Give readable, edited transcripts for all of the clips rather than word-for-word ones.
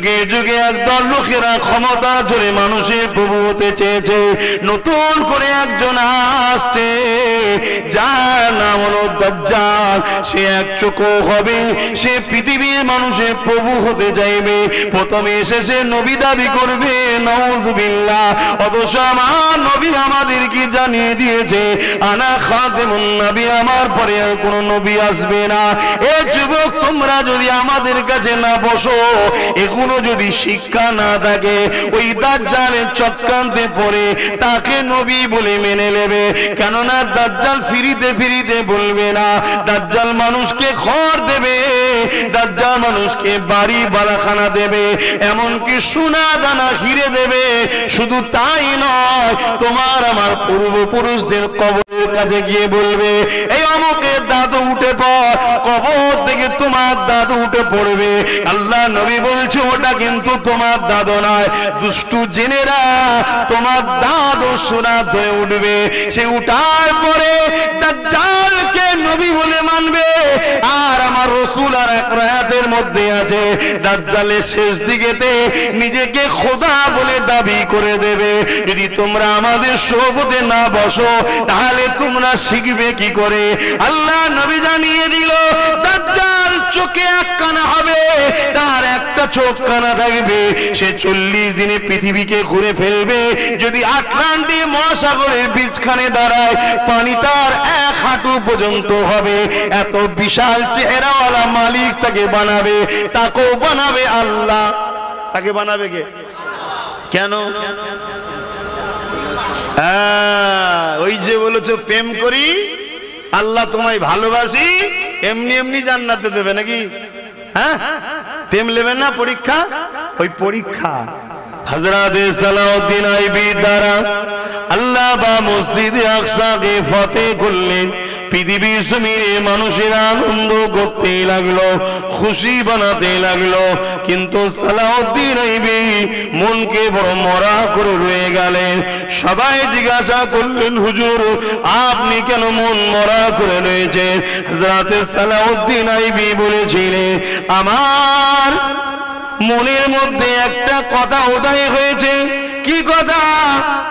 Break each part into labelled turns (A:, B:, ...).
A: যুগে যুগে একদল লোকেরা ক্ষমতা ধরে মানুষের প্রভু হতে চেয়েছে। নতুন করে একজন আসছে যার নাম হলো দাজ্জাল। সে এক চোখও হবে, সে পৃথিবীর মানুষের প্রভু হতে চাইবে। প্রথমে এসে সে নবী দাবি করবে, নাউযুবিল্লাহ। অথচ আমার নবী আমাদেরকে জানিয়ে দিয়েছে, আনা খাতেমুন নবী, আমার পরে আর কোন নবী আসবে না। এ যুবক, তোমরা যদি আমাদের কাছে না বসো, এখনো যদি শিক্ষা না থাকে, ওই দাজ্জালের চক্রান্তে পড়ে তাকে নবী বলে মেনে নেবে। কেননা দাজ্জাল ফিরিতে ফিরিতে বলবে না, দাজ্জাল মানুষকে ঘর দেবে, দাজ্জাল মানুষকে বাড়ি বালাখানা দেবে, এমনকি সোনা দানা হিরে দেবে। শুধু তাই নয়, তোমার আমার পূর্বপুরুষদের কবরের কাছে গিয়ে বলবে, এই অমুকের দাদু উঠে পড়, কবর থেকে তোমার দাদু উঠে পড়বে। আল্লাহ নবী বলছে, ওটা কিন্তু তোমার দাদু নয়, দুষ্টু জেনেরা তোমার দাদু সোনা ধরে উঠবে। সে উঠার পরে দাজ্জালকে নবী বলে মানবে। আর আমার রাসূল আর এক রায়াতের মধ্যে আছে, দাজ্জালের শেষ দিকেতে নিজেকে খোদা বলে দাবি করে দেবে। যদি তোমরা আমাদের সোহবতে না বসো, তাহলে তোমরা শিখবে কি করে? আল্লাহ নবী জানিয়ে দিল, দাজ্জাল চোখে এক কানা হবে, তার একটা চোখ কানা থাকবে। সে 40 দিনে পৃথিবীকে ঘুরে ফেলবে। যদি আটলান্টিক মহাসাগরের বীজখানে দাঁড়ায়, পানি তার 1 হাঁটু পর্যন্ত হবে। এত বিশাল চেহারাওয়ালা মালিক তাকে বানাবে, তাকেও বানাবে আল্লাহ। তাকে বানাবে কে? কেন? ওই যে বলেছো প্রেম করি, আল্লাহ তোমায় ভালোবাসি, এমনি এমনি জান্নাতে দেবে নাকি? হ্যাঁ, প্রেম নেবে না পরীক্ষা? ওই পরীক্ষা হযরত সালাউদ্দিন আইবি দ্বারা আল্লাহ বা মসজিদে আকসাকে ফতেহ করলেন। পৃথিবীর জমিনে মানুষের আনন্দ করতে লাগলো, খুশি বানাতে লাগলো। কিন্তু সালাউদ্দিন আইবি মনকে বড় মরা করে রয়ে গেলেন। সবাই জিজ্ঞাসা করলেন, হুজুর আপনি কেন মন মরা করে রয়েছেন? হযরত সালাউদ্দিন আইবি বলেছিলেন, আমার মনের মধ্যে একটা কথা উদয় হয়েছে। কি কথা?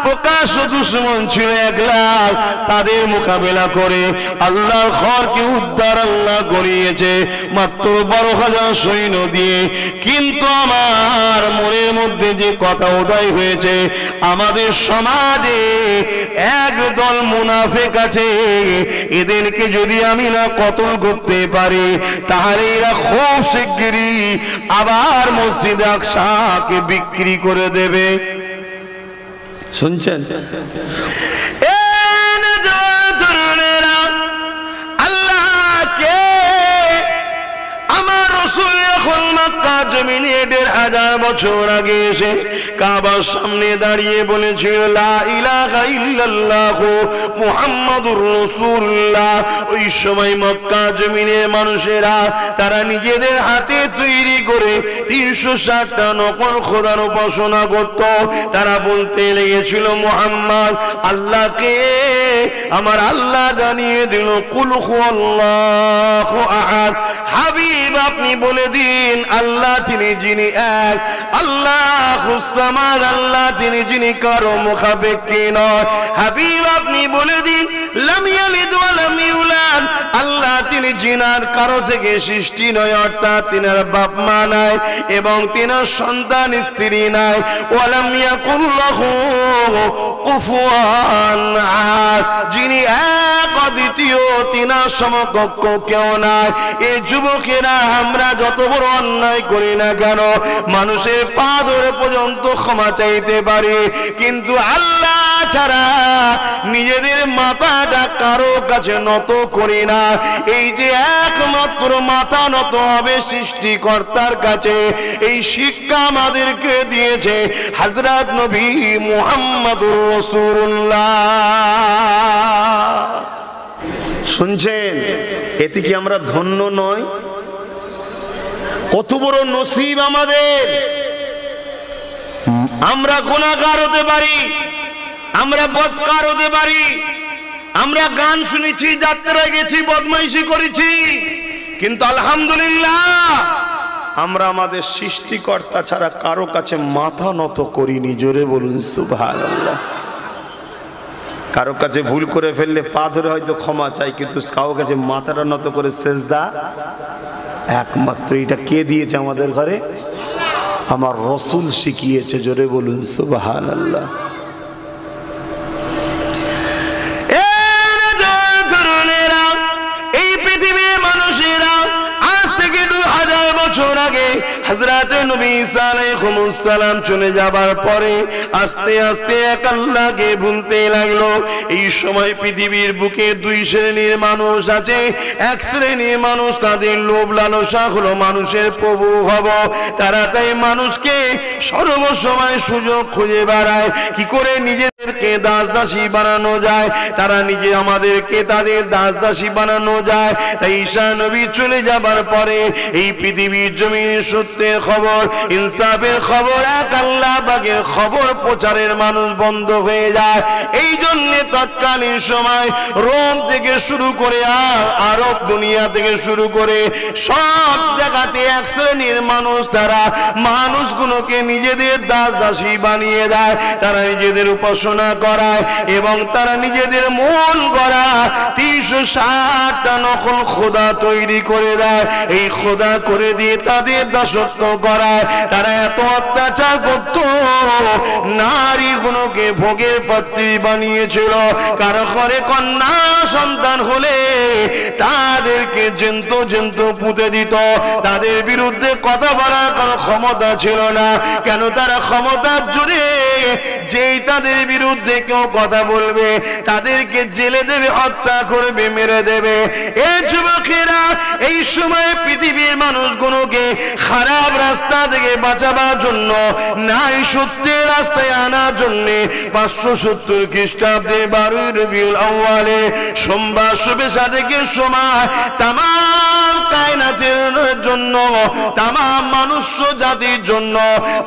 A: প্রকাশ্য দুশমন ছিল 1 লাখ, তাদের মোকাবেলা করে আল্লাহর ঘরকে উদ্ধার আল্লাহ করিয়েছে মাত্র 12,000 সৈন্য দিয়ে। কিন্তু আমার মনের মধ্যে যে কথা উদয় হয়েছে, আমাদের সমাজে একদল মুনাফিক আছে, এদেরকে যদি আমি না কতল করতে পারি, তাহলে এরা খুব শিগগিরই আবার মসজিদ আকসাকে বিক্রি করে দেবে। শুনছেন? আল্লাহকে আমার রাসূল এখন মক্কা জমিনে 1500 বছর আগে এসে কাবার সামনে দাঁড়িয়ে বলেছিল, লা ইলাহা ইল্লাল্লাহু মুহাম্মাদুর রাসূলুল্লাহ। ওই সময় মক্কা জমিনের মানুষেরা তারা নিজেদের হাতে তৈরি করে 360টা নকল খোদার উপাসনা করত। তারা বলতে লেগেছিল, মুহাম্মদ আল্লাহকে আমার আল্লাহ জানিয়ে দিল, কুল হুয়াল্লাহু আহাদ। হাবিব আপনি বলে দিন, আল্লাহ তিনি যিনি এক, আল্লাহুস সামাদ, আল্লাহ তিনি যিনি কারো মুখাপেক্ষী নয়। হাবিব আপনি বলে দিন, লাম ইয়ালিদ ওয়া লাম ইউলাদ, আল্লাহ তিনি যিনার কারো থেকে সৃষ্টি নয়, অর্থাৎ তিনার বাপ মা নাই এবং তিনার সন্তান স্ত্রী নাই। ওয়া লাম ইয়াকুল লাহু কুফুয়ান আহাদ, যিনি এক অদ্বিতীয়, তিনার সমকক্ষ কেউ নাই। এই যুবকেরা আমরা যত বড় অন্যায় করি না কেন, মানুষের পা ধরে পর্যন্ত ক্ষমা চাইতে পারি, কিন্তু আল্লাহ ছাড়া নিজেদের মাথাটা কারো কাছে নত করি না। এই যে একমাত্র মাথা নত হবে সৃষ্টিকর্তার কাছে, এই শিক্ষা আমাদেরকে দিয়েছে হযরত নবী মুহাম্মদুর রাসূলুল্লাহ। শুনছেন? এতে কি আমরা ধন্য নয়? কত বড় নসিব আমাদের। আমরা গুনাহগার হতে পারি, আমরা বদকার হতে পারি, আমরা গান শুনেছি, যাত্রায় গেছি, বদমাইশি করেছি, কিন্তু আলহামদুলিল্লাহ আমরা আমাদের সৃষ্টিকর্তা ছাড়া কারো কাছে মাথা নত করিনি। জোরে বলুন সুবহানাল্লাহ। কারো কাছে ভুল করে ফেললে পা ধরে হয়তো ক্ষমা চাই, কিন্তু কারো কাছে মাথাটা নত করে সেজদা একমাত্র এটা কে দিয়েছে আমাদের ঘরে? আমার রসুল শিখিয়েছে। জোরে বলুন সুবহানাল্লাহ। এই পৃথিবীর মানুষেরা আজ থেকে 2000 বছর আগে হযরত নবী ঈসা আলাইহিস সালাম চলে যাবার পরে আস্তে আস্তে এক আল্লাহকে ভুলতে লাগলো। এই সময় পৃথিবীর বুকে দুই শ্রেণীর মানুষ আছে। এক শ্রেণীর মানুষ তাদের লোভ লালসা হলো মানুষের প্রভু হব। তারা তাই মানুষকে সর্বসময় সুযোগ খুঁজে বেড়ায় কি করে নিজেদেরকে দাস দাসী বানানো যায়। তারা নিজে আমাদেরকে তাদের দাস দাসী বানানো যায়। তাই ঈসা নবী চলে যাবার পরে এই পৃথিবীর জমিনে সত্যের খবর, ইনসাফের খবর, এক আল্লাহ পাকের খবর প্রচারের মানুষ বন্ধ হয়ে যায়। এই জন্য তৎকালীন সময় রোম থেকে শুরু করে আরব দুনিয়া থেকে শুরু করে সব জায়গাতে এক শ্রেণীর মানুষ তারা মানুষগুলোকে নিজেদের দাস দাসী বানিয়ে দেয়। তারা নিজেদের উপাসনা করায় এবং তারা নিজেদের মন গড়া 360টা নকল খোদা তৈরি করে দেয়। এই খোদা করে দিয়ে তাদের দাসত্ব করায়। তারা এত অত্যাচার করত, নারীগুলোকে ভোগের পাত্রী বানিয়েছিল। কারো ঘরে কন্যা সন্তান হলে তাদেরকে জেন্ত জেন্ত পুঁতে দিত। তাদের বিরুদ্ধে কথা বলার কোনো ক্ষমতা ছিল না। কেন? তারা ক্ষমতার জোরে যেই তাদের বিরুদ্ধে কেউ কথা বলবে তাদেরকে জেলে দেবে, হত্যা করবে, মেরে দেবে। এই যুবকেরা এই সময় পৃথিবীর মানুষগুলোকে খারাপ রাস্তা থেকে বাঁচাবার জন্য, নাই সত্যের রাস্তায় আনার জন্য 570 খ্রিস্টাব্দে 12 রবিউল আউয়ালে সোমবার শুভে সাদেকের সময় তামাম কায়নাতের জন্য, তামাম মানুষ জাতির জন্য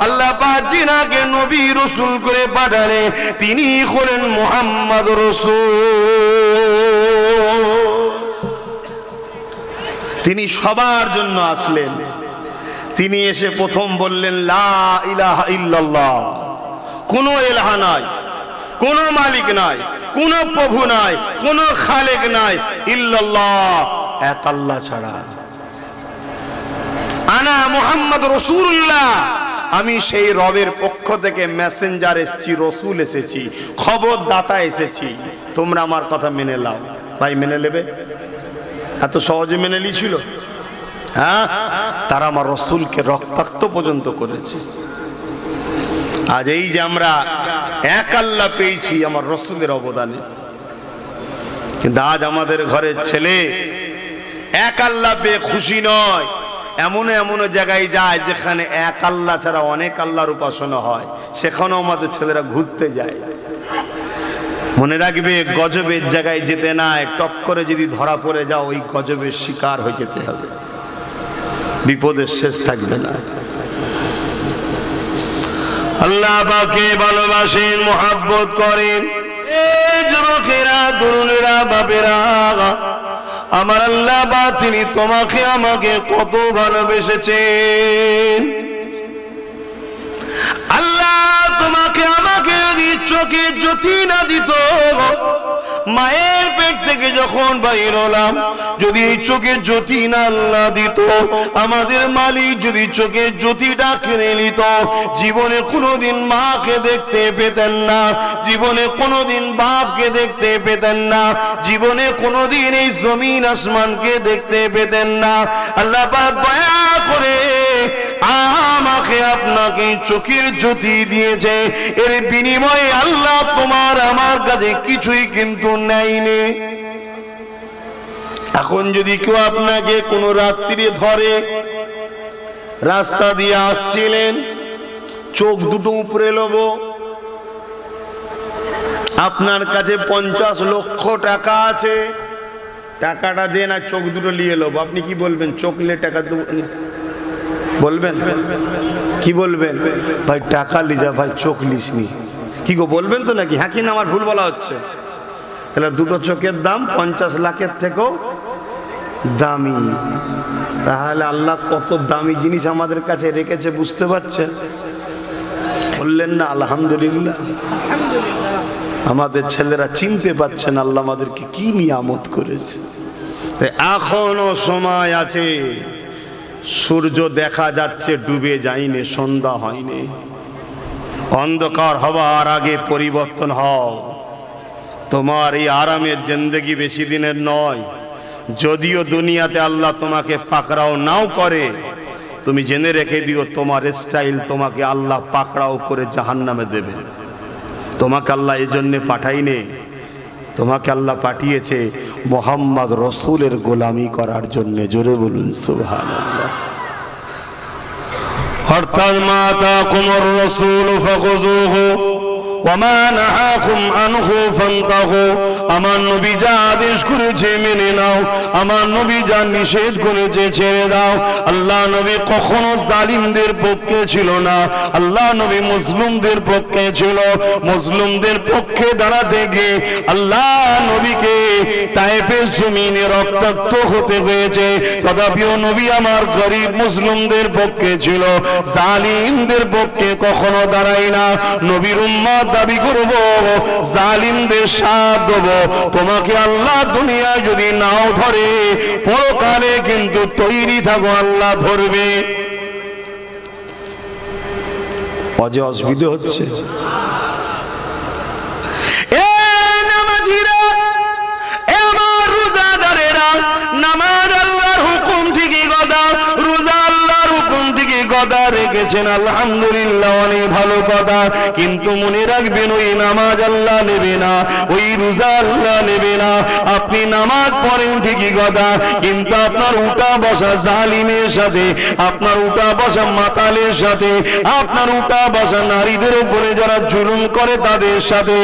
A: আল্লাহ পাক যিনাকে নবী রাসূল করে পাঠালে তিনি হলেন মুহাম্মদ রাসূল। তিনি সবার জন্য আসলেন। তিনি এসে প্রথম বললেন লা ইলাহা ইল্লাল্লাহ, কোনো ইলাহা নাই, কোনো মালিক নাই, কোনো প্রভু নাই, কোনো খালেক নাই, ইল্লাল্লাহ, এক আল্লাহ ছাড়া। আনা মুহাম্মদ রাসূলুল্লাহ, আমি সেই রবের পক্ষ থেকে মেসেঞ্জার এসেছি, রসুল এসেছি, খবরদাতা এসেছি, তোমরা আমার কথা মেনে নাও। ভাই মেনে নেবে? এত সহজে মেনে নিয়েছিল? হ্যাঁ, তারা আমার রসুলকে রক্তাক্ত পর্যন্ত করেছে। আজ এই যে আমরা এক আল্লাহ পেয়েছি আমার রসুলের অবদানে, কিন্তু আজ আমাদের ঘরের ছেলে এক আল্লাহ পেয়ে খুশি নয়। এমন এমন জায়গায় যায় যেখানে এক আল্লাহ ছাড়া অনেক আল্লাহর উপাসনা হয়, সেখানেও আমাদের ছেলেরা ঘুরতে যায়। মনে রাখবে, গজবের জায়গায় যেতে নাই, টক করে যদি ধরা পড়ে যাও ওই গজবের শিকার হয়ে যেতে হবে, বিপদের শেষ থাকবে না। আল্লাহ পাকে ভালোবাসেন, মুহাব্বত করেন। এই যুবকেরা, তরুণেরা, বাপেরা, আমার আল্লাহ বা তিনি তোমাকে আমাকে কত ভালোবেসেছেন। আল্লাহ তোমাকে আমাকে যদি চোখে জ্যোতি না দিত, মায়ের পেট থেকে যখন বাইর হলাম, যদি এই চোখে জ্যোতি না আল্লাহ দিত, আমাদের মালিক যদি চোখে জ্যোতিটা কিনে নিত, জীবনে কোনোদিন মাকে দেখতে পেতেন না, জীবনে কোনোদিন বাপকে দেখতে পেতেন না, জীবনে কোনোদিন এই জমিন আসমানকে দেখতে পেতেন না। আল্লাহ পাক দয়া করে আমাকে আপনাকে চোখের জ্যোতি দিয়েছে, এর বিনিময়ে আল্লাহ তোমার আমার কাছে কিছুই কিন্তু নেয়নি। এখন যদি কেউ আপনাকে কোনো রাত্রি ধরে, রাস্তা দিয়ে আসছিলেন, চোখ দুটো উপরে লোব, আপনার কাছে 50 লক্ষ টাকা আছে, টাকাটা দেন আর চোখ দুটো নিয়ে লোব, আপনি কি বলবেন? চোখ নিয়ে টাকা বলবেন? কি বলবেন? ভাই টাকা লিজা, ভাই চোখ লিসনি, কি গো বলবেন তো নাকি? হ্যাঁ কি না আমার ভুল বলা হচ্ছে? তাহলে দুটো চোখের দাম 50 লাখের থেকেও দামি। তাহলে আল্লাহ কত দামি জিনিস আমাদের কাছে রেখেছে বুঝতে পারছেন? বললেন না আলহামদুলিল্লাহ? আমাদের ছেলেরা চিনতে পারছেন আল্লাহ আমাদেরকে কি নিয়ামত করেছে। তাই এখনো সময় আছে, সূর্য দেখা যাচ্ছে, ডুবে যায়নি, সন্ধ্যা হয়নি। অন্ধকার হওয়ার আগে পরিবর্তন হও। তোমার এই আরামের জিন্দেগি বেশি দিনের নয়। যদিও দুনিয়াতে আল্লাহ তোমাকে পাকড়াও নাও করে, তুমি জেনে রেখে দিও তোমার স্টাইল তোমাকে আল্লাহ পাকড়াও করে জাহান্নামে দেবে। তোমাকে আল্লাহ এই জন্যে পাঠাইনি, তোমাকে আল্লাহ পাঠিয়েছে মুহাম্মদ রসুলের গোলামি করার জন্য। জোরে বলুন সুবহানাল্লাহ। অর্থাৎ মা আতাকুমুর রাসূল ফাখুযুহু ওয়া মা নাহাকুম আনহু ফান্তাহু। আমার নবী যা আদেশ করেছে মেনে নাও, আমার নবী যা নিষেধ করেছে ছেড়ে দাও। আল্লাহ নবী কখনো জালিমদের পক্ষে ছিল না, আল্লাহ নবী মুসলিমদের পক্ষে ছিল। মুসলিমদের পক্ষে দাঁড়াতে গিয়ে আল্লাহ নবীকে তায়েফের জমিনে রক্তাক্ত হতে হয়েছে। তথাপিও নবী আমার গরিব মুসলিমদের পক্ষে ছিল, জালিমদের পক্ষে কখনো দাঁড়াই না। নবীর উম্মত দাবি করব, জালিমদের সাথ দেব। তোমাকে আল্লাহ দুনিয়ায় যদি নাও ধরে, পরকালে কিন্তু তৈরি থাকো আল্লাহ ধরবে। অজে অসুবিধা হচ্ছে? এ নামাজিরা, এ আমার রোজাদারেরা, নামাজ আল্লাহর হুকুম ঠিকই কথা, রোজা আল্লাহর হুকুম ঠিকই কথা রেখেছেন, আলহামদুলিল্লাহ, অনেক ভালো কথা। কিন্তু মনে রাখবেন ওই নামাজ আল্লাহ নেবে না, ওই রোজা আল্লাহ নেবে না। আপনি নামাজ পড়েন ঠিকই কথা, কিন্তু আপনার উঠা বসা জালিমের সাথে, আপনার উঠা বসা মাতালের সাথে, আপনার উঠা বসা নারীদের উপরে যারা জুলুম করে তাদের সাথে,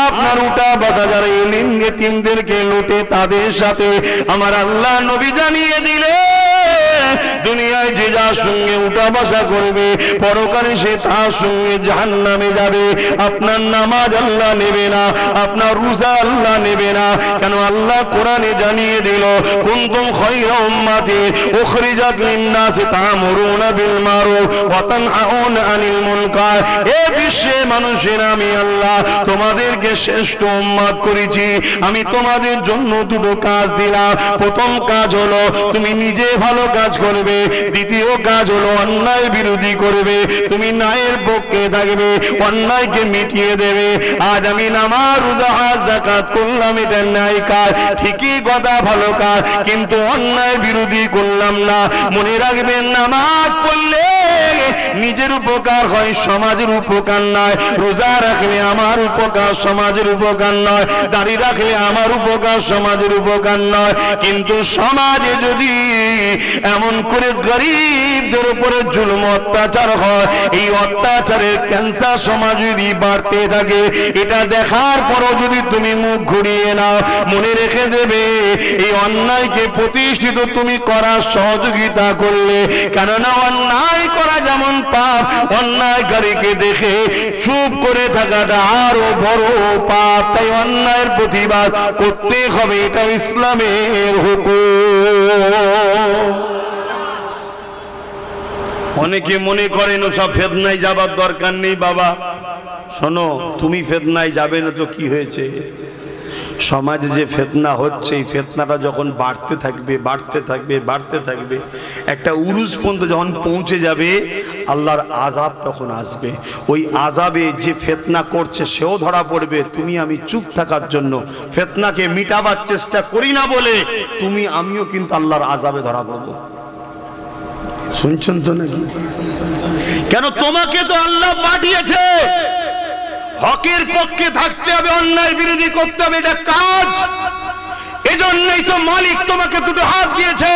A: আপনার উঠা বসা যারা এলিম ইয়েতিমদেরকে লুটে তাদের সাথে আমার আল্লাহ নবী জানিয়ে দিলে দুনিয়ায় যে যার সঙ্গে উঠা বসা করবে, পরকালে সে তার সঙ্গে জাহান্নামে যাবে। আপনার নামাজ আল্লাহ নেবে না, আপনার রোজা আল্লাহ নেবে না। কেন? আল্লাহ কোরআনে জানিয়ে দিল, কুনতুম খায়রা উম্মাতি উখরিজাত লিন-নাসি তা'মুরুনা বিল মারুফ ওয়া তানহাউনা আনিল মুনকার। এ বিশ্বে মানুষের আমি আল্লাহ তোমাদেরকে শ্রেষ্ঠ উম্মত করেছি। আমি তোমাদের জন্য দুটো কাজ দিলাম। প্রথম কাজ হলো তুমি নিজে ভালো কাজ করবে, দ্বিতীয় কাজ হলো অন্যায় বিরোধী করবে। তুমি ন্যায়ের পক্ষে থাকবে, অন্যায়কে মিটিয়ে দেবে। আজ আমি নামাজ রোজা হজ যাকাত করলাম, এটা ন্যায় কাজ, ঠিকই কথা, ভালো কাজ, কিন্তু অন্যায় বিরোধী করলাম না। মনে রাখবেন, নামাজ পড়লে নিজের উপকার হয়, সমাজের উপকার নয়। রোজা রাখলে আমার উপকার, সমাজের উপকার নয়। দাড়ি রাখলে আমার উপকার, সমাজের উপকার নয়। কিন্তু সমাজে যদি এমন করে গরিবদের উপরে জুলুম অত্যাচার হয়, এই অত্যাচারের ক্যান্সার সমাজ যদি বাড়তে থাকে, এটা দেখার পরও যদি তুমি মুখ ঘুরিয়ে নাও, মনে রেখে দেবে এই অন্যায়কে প্রতিষ্ঠিত তুমি করার সহযোগিতা করলে। কেননা অন্যায় করা যেমন পাপ, অন্যায়কারীকে দেখে চুপ করে থাকাটা আরো বড় পাপ। তাই অন্যায়ের প্রতিবাদ করতে হবে, এটা ইসলামের হুকুম। অনেকে মনে করেন ওসব ফেতনায় যাবার দরকার নেই। বাবা শোনো, তুমি ফেতনায় যাবে না তো কি হয়েছে? সমাজে যে ফেতনা হচ্ছে, এই ফেতনাটা যখন বাড়তে থাকবে, বাড়তে থাকবে, বাড়তে থাকবে, একটা উরুজ পর্যন্ত যখন পৌঁছে যাবে, আল্লাহর আযাব তখন আসবে। ওই আযাবে যে ফেতনা করছে সেও ধরা পড়বে। তুমি আমি চুপ থাকার জন্য, ফেতনাকে মিটাবার চেষ্টা করি না বলে তুমি আমিও কিন্তু আল্লাহর আযাবে ধরা পড়বো। শুনছেন তো নাকি? কেন? তোমাকে তো আল্লাহ পাঠিয়েছে হকের পক্ষে থাকতে হবে, অন্যায় বিরোধী করতে হবে, এটা কাজ। এজন্যই তো মালিক তোমাকে দুটো হাত দিয়েছে,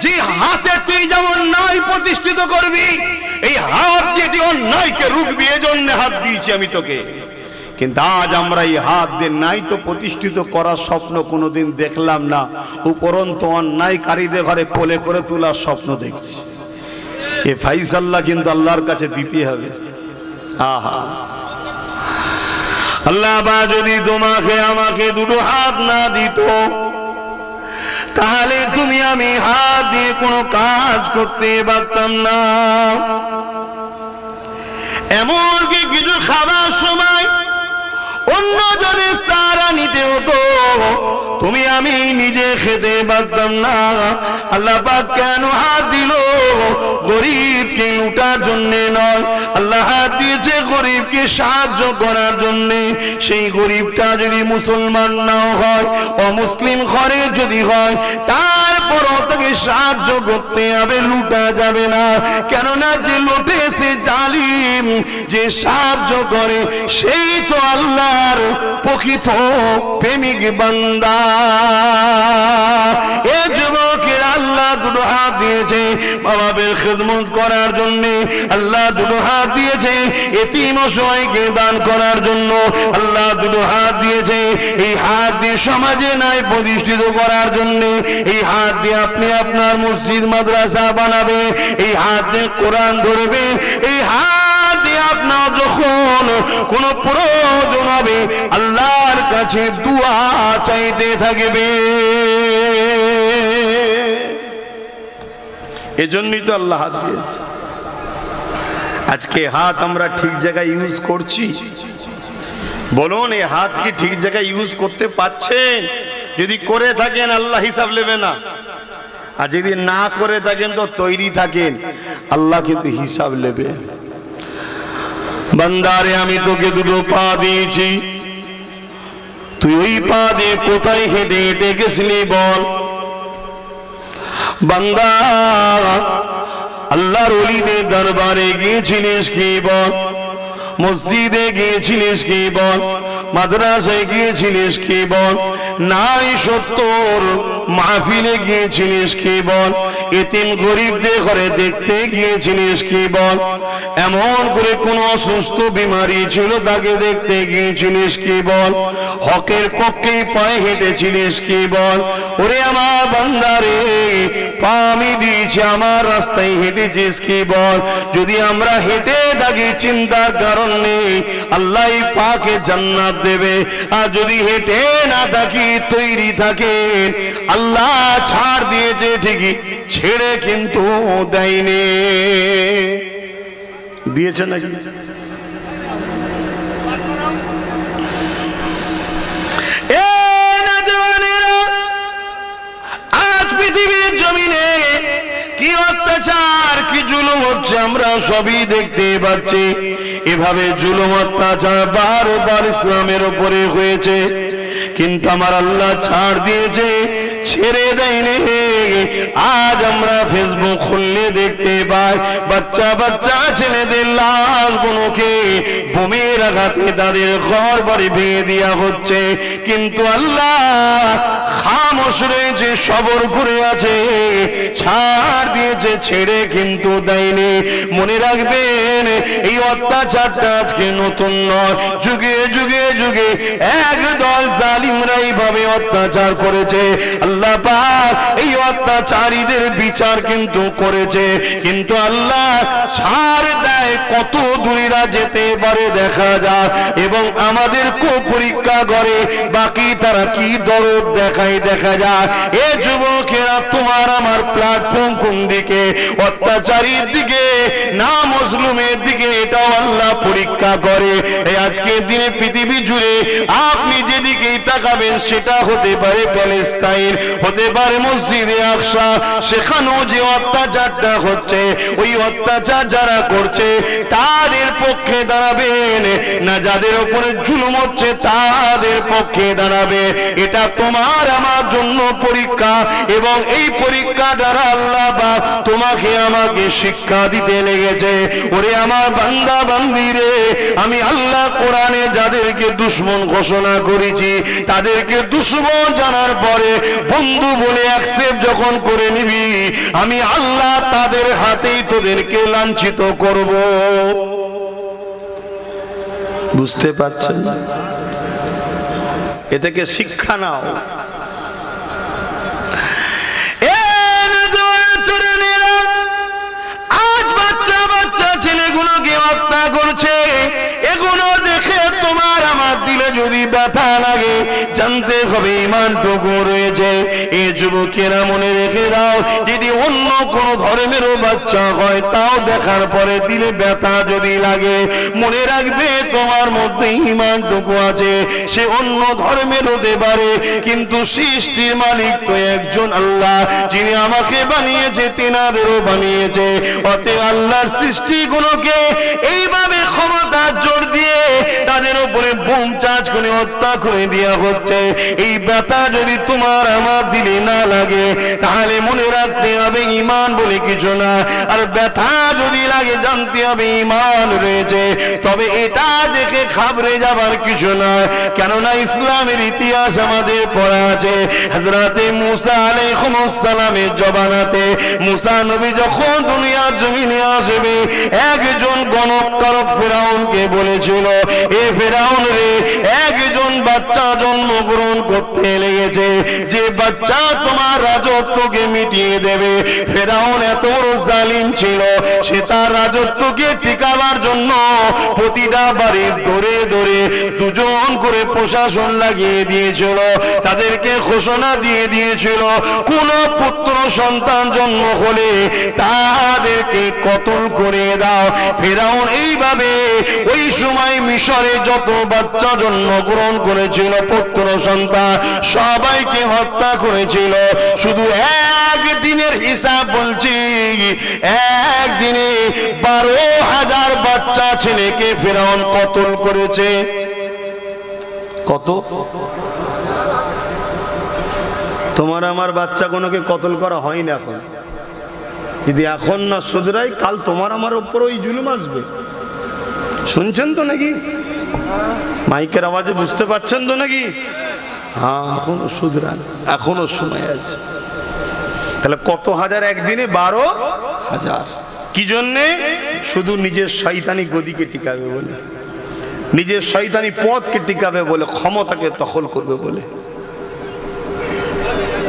A: যে হাতে তুই যেমন ন্যায় প্রতিষ্ঠিত করবি, এই হাত দিয়ে তুই অন্যায়কে রুখবি, এজন্য হাত দিয়েছি আমি তোকে। কিন্তু আজ আমরা এই হাত দিয়ে ন্যায় তো প্রতিষ্ঠিত করার স্বপ্ন কোনোদিন দেখলাম না, উপরন্তু অন্যায়কারীদের ঘরে কোলে করে তোলার স্বপ্ন দেখছি। এ ফাইসাল্লাহ কিন্তু আল্লাহর কাছে দিতে হবে। আহা, আল্লাহ যদি তোমাকে আমাকে দুটো হাত না দিত, তাহলে তুমি আমি হাত দিয়ে কোনো কাজ করতে পারতাম না। এমনকি কিছু খাবার সময় অন্যজনের সাহারা নিতে হতো, তুমি আমি নিজে খেতে পারতাম না। আল্লাহ পাক কেন হাত দিল? গরিবকে লুটার জন্য নয়, আল্লাহ হাত দিয়েছে গরিবকে সাহায্য করার জন্য। সেই গরিবটা যদি মুসলমান নাও হয়, অমুসলিম ঘরে যদি হয়, তারপরও তাকে সাহায্য করতে হবে, লুটা যাবে না। কেননা যে লুটে সে জালিম, যে সাহায্য করে সেই তো আল্লাহর প্রকৃত প্রেমিক বান্দা। এ যুবকের আল্লাহ দুটো হাত দিয়েছে বাবার খিদমত করার জন্য, আল্লাহ দুটো হাত দিয়েছে এতিম অসহায়কে দান করার জন্য, আল্লাহ দুটো হাত দিয়েছে এই হাত দিয়ে সমাজে ন্যায় প্রতিষ্ঠিত করার জন্য। এই হাত দিয়ে আপনি আপনার মসজিদ মাদ্রাসা বানাবে, এই হাত দিয়ে কোরআন ধরবে, এই হাত দিয়ে আপনার যখন কোন প্রয়োজন হবে আল্লাহর কাছে দুয়া চাইতে থাকবে। এজন্যই তো আল্লাহ হাত দিয়েছে। আজকে হাত আমরা ঠিক জায়গায় ইউজ করছি? বলুন, এই হাত কি ঠিক জায়গায় ইউজ করতে পারছেন? যদি করে থাকেন আল্লাহ হিসাব নেবে না, আর যদি না করে থাকেন তো তৈরি থাকেন, আল্লাহ কিন্তু হিসাব নেবে। বান্দারে আমি তোকে দুটো পা দিয়েছি, তুই ওই পা দিয়ে কোথায় হেঁটে হেঁটে গেছিলি বল? বান্দা, আল্লাহর ওলিদের দরবারে গিয়েছিলিস কি বল? মসজিদে গিয়েছিলিস কি বল? মাদ্রাসায় গিয়েছিলিস কি বল? নাই সত্তর মাহফিলে গিয়েছিলিস কি বল? এতিম গরিবদের ঘরে দেখতে গিয়েছিলিস কি বল? এমন করে কোন অসুস্থ বিমারি ছিল তাকে দেখতে গিয়েছিলিস কি বল? হকের পক্ষে পায়ে হেঁটেছিলিস কি বল? ওরে আমার বান্দারে, পা আমি দিয়েছি, আমার রাস্তায় হেঁটেছিস কি বল? যদি আমরা হেঁটে থাকি চিন্তার কারণ নেই, আল্লাহ পাকে জান্নাত দেবে। আর যদি হেঁটে না থাকি, তৈরি থাকে, আল্লাহ ছাড় দিয়েছে ঠিকই, ছেড়ে কিন্তু দেয়নি। দিয়েছে নাকি? আজ পৃথিবীর জমিনে কি অত্যাচার, কি জুলুম হচ্ছে আমরা সবই দেখতে পাচ্ছি। এভাবে জুলুম অত্যাচার বারবার ইসলামের উপরে হয়েছে, কিন্তু আমার আল্লাহ ছাড় দিয়েছে, ছেড়ে দেয়নি। আজ আমরা ফেসবুক খুললে দেখতে পাই বাচ্চা বাচ্চা ছেলেদের লাশগুলোকে বোমের আঘাতে তাদের ঘর বাড়ি ভেঙে দেওয়া হচ্ছে, কিন্তু আল্লাহ খামোশ রয়েছে, সবর করে আছে, ছাড় দিয়েছে, ছেড়ে কিন্তু দেয়নি। মনে রাখবেন, এই অত্যাচারটা আজকে নতুন নয়, যুগে যুগে যুগে একদল জালিমরা এইভাবে অত্যাচার করেছে। আল্লাহ পাক এই অত্যাচারীদের বিচার কিন্তু করেছে, কিন্তু আল্লাহ ছাড় দেয় কত দূরেরা যেতে পারে দেখা যায়, এবং আমাদেরকেও পরীক্ষা করে বাকি তারা কি দরদ দেখায় দেখা যায়। এ যুবকেরা, তোমার আমার প্ল্যাটফর্ম কোন দিকে? অত্যাচারীর দিকে না মজলুমের দিকে? এটাও আল্লাহ পরীক্ষা করে। এই আজকের দিনে পৃথিবী জুড়ে আপনি যেদিকেই তাকাবেন সেটা হতে পারে প্যালেস্তাইন, হতে পারে মসজিদে আকসা, সেখানেও যে অত্যাচারটা হচ্ছে, ওই অত্যাচার যারা করছে তাদের পক্ষে দাঁড়াবেন না, যাদের উপরে জুলুম হচ্ছে তাদের পক্ষে দাঁড়াবে। এটা তোমার আমার জন্য পরীক্ষা, এবং এই পরীক্ষা দ্বারা আল্লাহ পাক তোমাকে আমাকে শিক্ষা দিতে লেগেছে। ওরে আমার বান্দা বান্দিরে, আমি আল্লাহ কোরআনে যাদেরকে দুশমন ঘোষণা করেছি, তাদেরকে দুশমন জানার পরে বন্ধু বলে অ্যাকসেপ্ট যখন করে নিবি, আমি আল্লাহ তাদের হাতেই তোদেরকে লাঞ্ছিত করব। বুঝতে পারছেন? এ থেকে শিক্ষা নাও। আজ বাচ্চা বাচ্চা ছেলে সৃষ্টিগুলোকে হত্যা করছে। এগুলো দেখে তোমার আমার দিলে যদি ব্যথা লাগে, জানতে হবে ঈমানটুকু রয়েছে। এই যুবকেরা মনে রেখে দাও, যদি অন্য কোন ধর্মেরও বাচ্চা হয় তাও দেখার পরে দিলে ব্যথা যদি লাগে, মনে রাখবে তোমার মধ্যে ঈমানটুকু আছে। সে অন্য ধর্মের হতে পারে, কিন্তু সৃষ্টির মালিক তো একজন আল্লাহ, যিনি আমাকে বানিয়েছে তিনাদেরও বানিয়েছে। অতএব আল্লাহর সৃষ্টিগুলোকে এইভাবে ক্ষমতা জোর দিয়ে তাদের উপরে বোম চার্জ করে হত্যা করে দেওয়া হচ্ছে। এই ব্যথা যদি তোমার আমার দিলে না লাগে, তাহলে মনে রাখতে হবে ঈমান বলে কিছু না। আর ব্যথা যদি লাগে, জানতে হবে ঈমান রয়েছে। তবে এটা দেখে ঘাবড়ে যাবার কিছু না, কেননা ইসলামের ইতিহাস আমাদের পড়া আছে। হযরতে মুসা আলাইহিস সালামের জবানাতে মুসা নবী যখন দুনিয়ার জমিনে আসবে, একজন গণকারক ফেরাউনকে বলেছিল, এ ফেরাউন রে, একজন বাচ্চা জন্মগ্রহণ করতে লেগেছে, যে বাচ্চা তোমার রাজত্বকে মিটিয়ে দেবে। ফেরাউন এত বড় জালিম ছিল, সে তার রাজত্বকে টিকাবার জন্য প্রতিটা বাড়ির দৌড়ে দৌড়ে দুজন করে প্রশাসন লাগিয়ে দিয়েছিল। তাদেরকে ঘোষণা দিয়ে দিয়েছিল, কোন পুত্র সন্তান জন্ম হলে তাদেরকে কতল করে দাও। ফেরাউন এইভাবে ওই সময় মিশরে যত বাচ্চা জন্মগ্রহণ করেছিল পুত্র সন্তান, সবাইকে হত্যা করেছিল। শুধু একদিনের হিসাব বলছি, একদিনে 12,000 বাচ্চা ছেলেকে ফেরাউন কতল করেছে। কত? তোমার আমার বাচ্চা কোনোকে কতল করা হয় না এখন। যদি এখন না শুধরাই, কাল তোমার আমার উপর ওই জুলুম আসবে। শুনছেন তো নাকি? মাইকের আওয়াজে বুঝতে পারছেন তো নাকি? হ্যাঁ, এখনো শুধরান, এখনো সময় আছে। তাহলে কত হাজার একদিনে? 12,000। কি জন্যে? শুধু নিজের শয়তানি গদিকে টিকাবে বলে, নিজের শয়তানি পথকে টিকাবে বলে, ক্ষমতাকে দখল করবে বলে।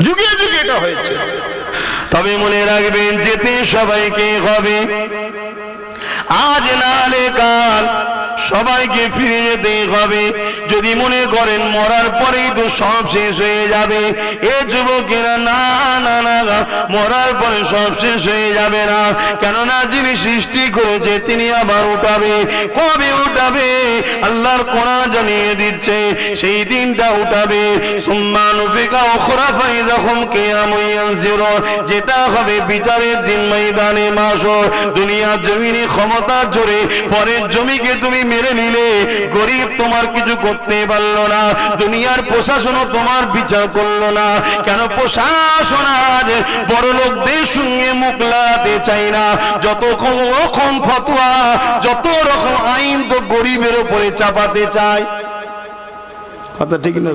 A: যুগে যুগে এটা হয়েছে। তবে মনে রাখবেন, যেতে সবাইকে হবে, আজ না হলে কাল সবাইকে ফিরে যেতে হবে। যদি মনে করেন মরার পরেই তো সব শেষ হয়ে যাবে, এ যুবকেরা, না না না, মরার পরে সব শেষ হয়ে যাবে না। কেননা যিনি সৃষ্টি করেছে তিনি আবার উঠাবে। কবে উঠাবে? আল্লাহর কোরআন জানিয়ে দিচ্ছে, সেই দিনটা উঠাবে। সুম্মা নুফিকা উখরা ফাইযা হুম কিয়ামুন ইয়ানজিরুন, যেটা হবে বিচারের দিন, ময়দানে মাশর। দুনিয়ার জমিনে ক্ষমতার জোরে পরের জমিকে তুমি মেরে নিলে, গরিব তোমার কিছু করতে পারলো না, দুনিয়ার প্রশাসনও তোমার বিচার করলো না। কেন? প্রশাসন আজ বড় লোকদের সঙ্গে মুখ লাগাতে চাই না। যত রকম ফতোয়া, যত রকম আইন তো গরিবের উপরে চাপাতে চায়। কথা ঠিক না?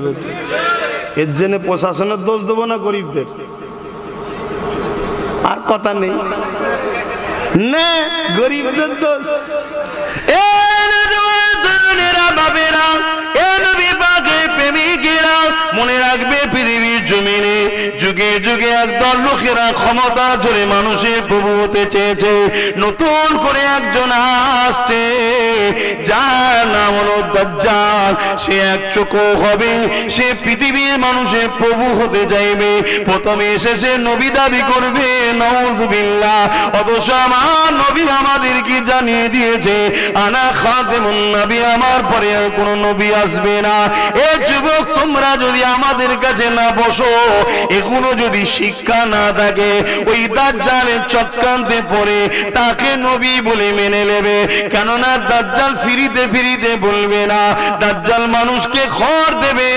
A: এর জন্য প্রশাসনের দোষ দেবো না গরিবদের? আর কথা নেই না, গরিবদের দোষ। মনে রাখবে, পৃথিবীর জমিনে যুগে যুগে একদল লোকেরা ক্ষমতা ধরে মানুষের প্রভু হতে চেয়েছে। নতুন করে একজন আসছে, যার নাম হলো দাজ্জাল। সে এক চক্ষু হবে, সে পৃথিবীর মানুষের প্রভু হতে চাইবে। প্রথমে এসে সে নবী দাবি করবে, নাউযুবিল্লাহ। অথচ আমার নবী আমাদেরকে জানিয়ে দিয়েছে, আনা খাতেমুন নবী, আমার পরে আর কোনো নবী আসবে না। এ যুবক, তোমরা যদি আমাদের কাছে না বসো, এগুলো যদি শিক্ষা না থাকে, ওই দাজ্জালের চক্রান্তে পড়ে তাকে নবী বলে মেনে নেবে। কেননা দাজ্জাল ফিরিতে ফিরিতে বলবে না, দাজ্জাল মানুষকে ঘর দেবে,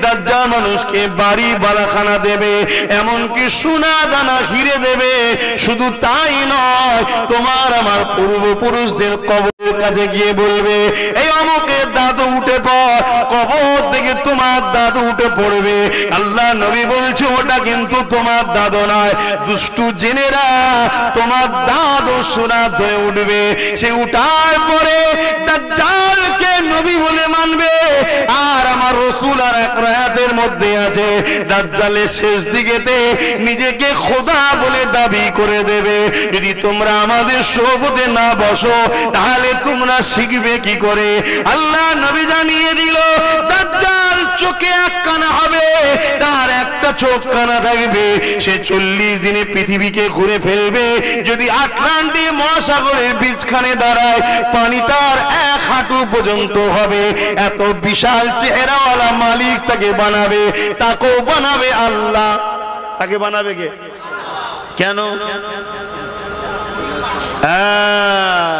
A: দাজ্জাল মানুষকে বাড়ি বালাখানা দেবে, এমনকি সোনা দানা হিরে দেবে। শুধু তাই নয়, তোমার আমার পূর্বপুরুষদের কবর কবরের কাছে গিয়ে বলবে, এই অমুকের দাদু উঠে পড়, কবর থেকে তোমার দাদু উঠে পড়বে। আল্লাহ নবী বলছে, ওটা কিন্তু তোমার দাদু নয়, দুষ্টু জেনেরা তোমার দাদু সোনা ধরে উঠবে। সে উঠার পরে দাজ্জালকে নবী বলে মানবে। আর আমার রাসূল আর এক রায়াতের মধ্যে আছে, দাজ্জালের শেষ দিকেতে নিজেকে খোদা বলে দাবি করে দেবে। যদি তোমরা আমাদের সোহবতে না বসো তাহলে তোমরা শিখবে কি করে? আল্লাহ নবী জানিয়ে দিল, দাজ্জাল চোখে এক কানা হবে, তার একটা চোখ কানা থাকবে। সে 40 দিনে পৃথিবীকে ঘুরে ফেলবে। যদি আটলান্টিক মহাসাগরের বীজখানে দাঁড়ায়, পানি তার 1 হাঁটু পর্যন্ত হবে। এত বিশাল চেহারাওয়ালা মালিক তাকে বানাবে। তাকেও বানাবে আল্লাহ। তাকে বানাবে কে? কেন?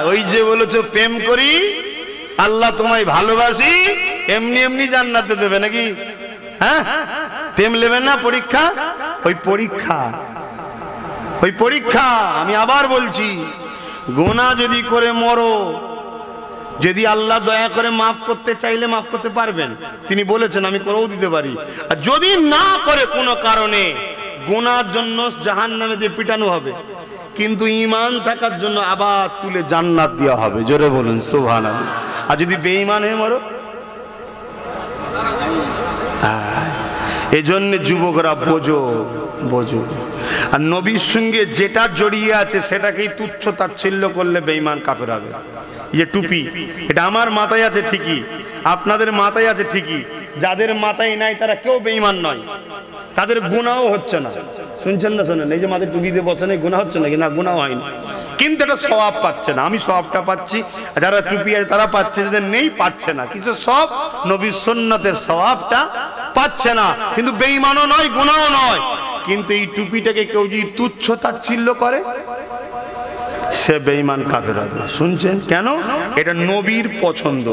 A: ওই যে বলেছো প্রেম করি, আল্লাহ তোমায় ভালোবাসি, এমনি এমনি জান্নাতে দেবে নাকি? হ্যাঁ, প্রেম নেবে না পরীক্ষা? ওই পরীক্ষা আমি আবার বলছি, গুনাহ যদি করে মরো, যদি আল্লাহ দয়া করে মাফ করতে চাইলে মাফ করতে পারবেন, তিনি বলেছেন আমি করেও দিতে পারি। আর যদি না করে কোনো কারণে, গুনার জন্য জাহান্নামে দিয়ে পিটানো হবে, কিন্তু ঈমান থাকার জন্য আবার তুলে জান্নাত দেওয়া হবে। জোরে বলুন সুবহানাল্লাহ। আর যদি বেঈমান হয়ে মরো, এজন্য যুবকরা বোঝো। আর নবীর সঙ্গে যেটা জড়িয়ে আছে সেটাকেই তুচ্ছ তাচ্ছিল্য করলে বেঈমান কাফের হবে। এই যে টুপি, এটা আমার মাথায় আছে ঠিকই, আপনাদের মাথায় আছে ঠিকই, যাদের মাথায় নাই তারা কেউ বেঈমান নয়, তাদের গুনাহও হচ্ছে না। শুনছেন না? শোনেন, এই যে মাথায় টুপি দিয়ে বসে নেই, গুনাহ হচ্ছে নাকি? না, গুনাহ হয়নি, কিন্তু এটা সওয়াব পাচ্ছে না। আমি সওয়াবটা পাচ্ছি, যারা টুপি আছে তারা পাচ্ছে, যাদের নেই পাচ্ছে না। কিছু সব নবীর সুন্নতের সওয়াবটা পাচ্ছে না, কিন্তু বেঈমানও নয়, গুনাহও নয়। কিন্তু এই টুপিটাকে কেউ যদি তুচ্ছ তাচ্ছিল্য করে, সে বেঈমান কাফের হবে। শুনছেন কেন? এটা নবীর পছন্দ।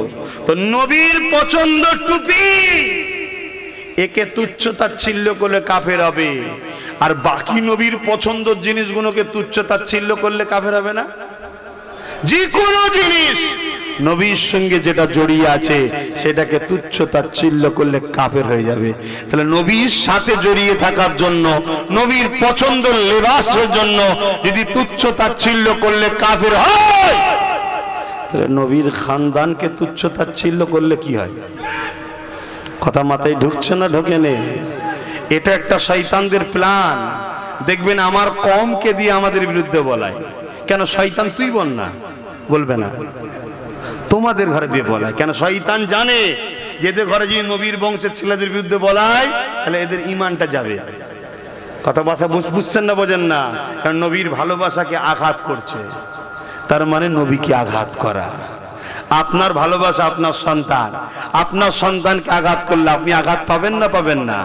A: তো নবীর পছন্দ টুপি, একে তুচ্ছ তাচ্ছিল্য করলে কাফের হবে। আর বাকি নবীর পছন্দের জিনিসগুলোকে তুচ্ছ তাচ্ছিল্য করলে কাফের হবে না? যে কোনো জিনিস নবীর সঙ্গে যেটা জড়িয়ে আছে সেটাকে তুচ্ছ তাচ্ছিল্য করলে কাফের হয়ে যাবে। তাহলে নবীর সাথে জড়িয়ে থাকার জন্য, নবীর পছন্দের লেবাসের জন্য যদি তুচ্ছ তাচ্ছিল্য করলে কাফের হয়, তাহলে নবীর খানদানকে তুচ্ছ তাচ্ছিল্য করলে কি হয়? কথা মাথায় ঢুকছে না? ঢোকে নে? এটা একটা শয়তানদের প্ল্যান। দেখবেন আমার কমকে দিয়ে আমাদের বিরুদ্ধে বলায়। কেন? শয়তান তুই বল না, বলবে না, তোমাদের ঘরে দিয়ে বলায়। কেন? শয়তান জানে যে এদের ঘরে যদি নবীর বংশের ছেলেদের বিরুদ্ধে বলায় তাহলে এদের ঈমানটা যাবে। কথা ভাষা বুঝছেন না? বোঝেন না? কারণ নবীর ভালোবাসাকে আঘাত করছে, তার মানে নবীকে আঘাত করা। আপনার ভালোবাসা আপনার সন্তান, আপনার সন্তানকে আঘাত করলে আপনি আঘাত পাবেন না? পাবেন না।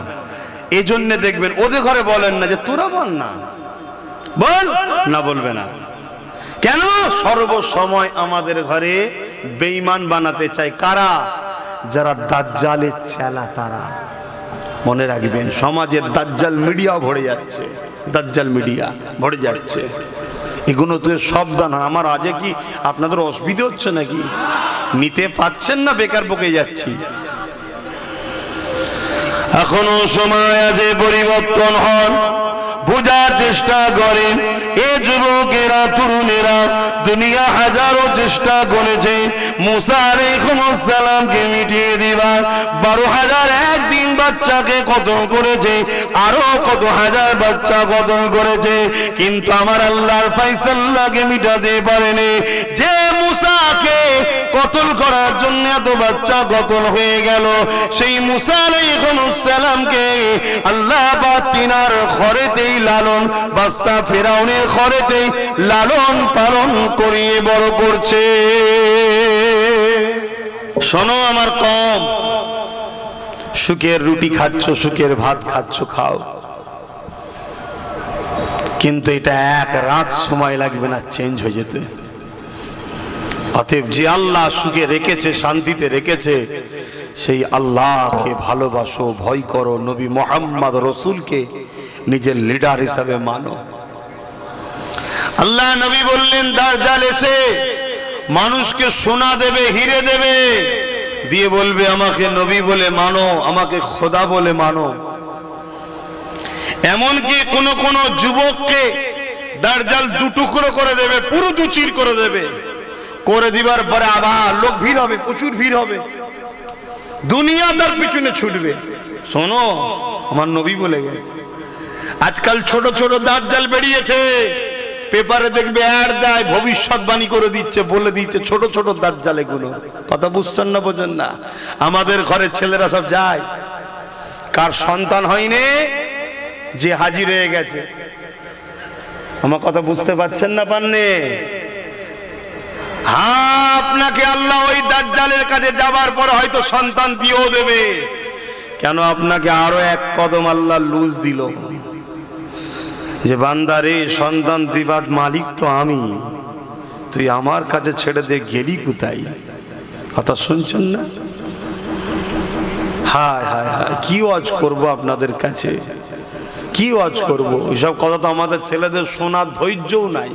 A: এই জন্য দেখবেন ওদের ঘরে বলেন না যে তোরা বল না, বল না, বলবে না। কেন? সর্বসময় আমাদের ঘরে বেঈমান বানাতে চায় কারা? যারা দাজ্জালের চেলা। তারা মনে রাখবেন, সমাজের দাজ্জাল মিডিয়া ভরে যাচ্ছে, দাজ্জাল মিডিয়া ভরে যাচ্ছে। এগুলো তো সাবধান। আমার আজে কি আপনাদের অসুবিধা হচ্ছে নাকি? নিতে পাচ্ছেন না? বেকার বকে যাচ্ছি। এখনো সময় আছে, পরিবর্তন হন, বোঝার চেষ্টা করেন। এ যুবকেরা, তরুণেরা, দুনিয়া হাজারো চেষ্টা করেছে মুসা আলাইহিস সালামকে মিটিয়ে দিবার। 12,001 দিন বাচ্চাকে কতল করেছে, আরো কত হাজার বাচ্চা কতল করেছে, কিন্তু আমার আল্লাহর ফয়সালাকে মিটাতে পারেনি। যে মুসাকে কতল করার জন্য এত বাচ্চা কতল হয়ে গেল, সেই মুসা আলাইহিস সালামকে আল্লাহ পাক তিনার ঘরেতেই লালন, বাচ্চা ফেরাউনের ঘরেতেই লালন পালন করিয়ে বড় করছে। শোনো আমার কম, সুখের রুটি খাচ্ছ, সুখের ভাত খাচ্ছ, খাও, কিন্তু এটা এক রাত সময় লাগবে না চেঞ্জ হয়ে যেতে। অতএব যে আল্লাহ সুখে রেখেছে, শান্তিতে রেখেছে, সেই আল্লাহকে ভালোবাসো, ভয় করো, নবী মুহাম্মদ রাসূলকে নিজের লিডার হিসাবে মানো। আল্লাহ নবী বললেন, দাজ্জাল এসে মানুষকে সোনা দেবে, হিরে দেবে, দিয়ে বলবে আমাকে নবী বলে মানো, আমাকে খোদা বলে মানো। এমনকি কোন কোন যুবককে দাজ্জাল দুটুকরো করে দেবে, পুরো দুচির করে দেবে, করে দিবার পরে আবার লোক ভিড় হবে, প্রচুর ভিড় হবে, দুনিয়া তার পিছনে ছুটবে। শোনো আমার নবী বলে গেছে। আজকাল ছোট ছোট দাজ্জাল বেরিয়েছে, পেপারে দেখবে অ্যাড দেয়, ভবিষ্যৎবাণী করে দিচ্ছে, বলে দিচ্ছে, ছোট ছোট দাজ্জাল এগুলো। কথা বুঝছেন না, বোঝেন না? আমাদের ঘরের ছেলেরা সব যায়, কার সন্তান হয়নি যে হাজির হয়ে গেছে। আমার কথা বুঝতে পারছেন না পাননি? হ্যাঁ, আপনাকে আল্লাহ ওই দাজ্জালের কাছে যাবার পর হয়তো সন্তান দিয়েও দেবে। কেন? আপনাকে আরো এক কদম আল্লাহ লুজ দিল, যে বান্দারে সন্তান দিবার মালিক তো আমি, তুই আমার কাছে ছেড়ে দে, গেলি কোথায়? কথা শুনছেন না? হায় হায় হায়, কি ওয়াজ করবো আপনাদের কাছে, কি ওয়াজ করবো? এইসব কথা তো আমাদের ছেলেদের শোনার ধৈর্যও নাই।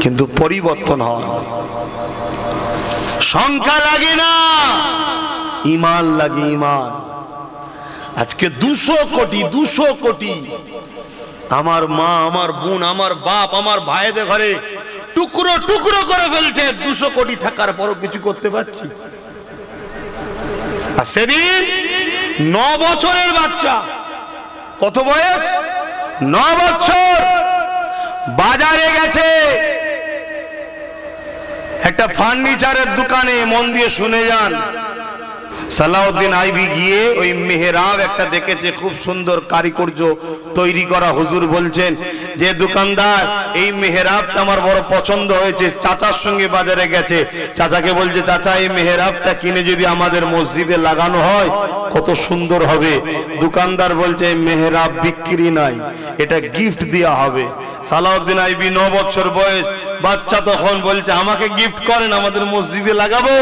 A: কিন্তু পরিবর্তন হয়, সংখ্যা লাগে না, ঈমান লাগে, ঈমান। আজকে 200 কোটি 200 কোটি আমার মা, আমার বোন, আমার বাপ, আমার ভাইদের ঘরে টুকরো টুকরো করে ফেলছে। 200 কোটি থাকার পরও কিছু করতে পারছি? আর সেদিন 9 বছরের বাচ্চা, কত বয়স? 9 বছর, বাজারে গেছে একটা ফার্নিচারের দোকানে। মন দিয়ে শুনে যান। সালাউদ্দিন আইবি গিয়ে ওই মেহরাব একটা দেখেছে, খুব সুন্দর কারিগর্য তৈরি করা। হুজুর বলছেন যে দোকানদার, এই মেহরাবটা আমার বড় পছন্দ হয়েছে। চাচার সঙ্গে বাজারে গেছে, চাচাকে বলছে, চাচা এই মেহরাবটা কিনে যদি আমাদের মসজিদে লাগানো হয় কত সুন্দর হবে। দোকানদার বলছে মেহরাব বিক্রি নাই, এটা গিফট দেওয়া হবে। সালাউদ্দিন আইবি 9 বছর বয়স, বাচ্চা তখন বলছে আমাকে গিফট করেন, আমাদের মসজিদে লাগাবো।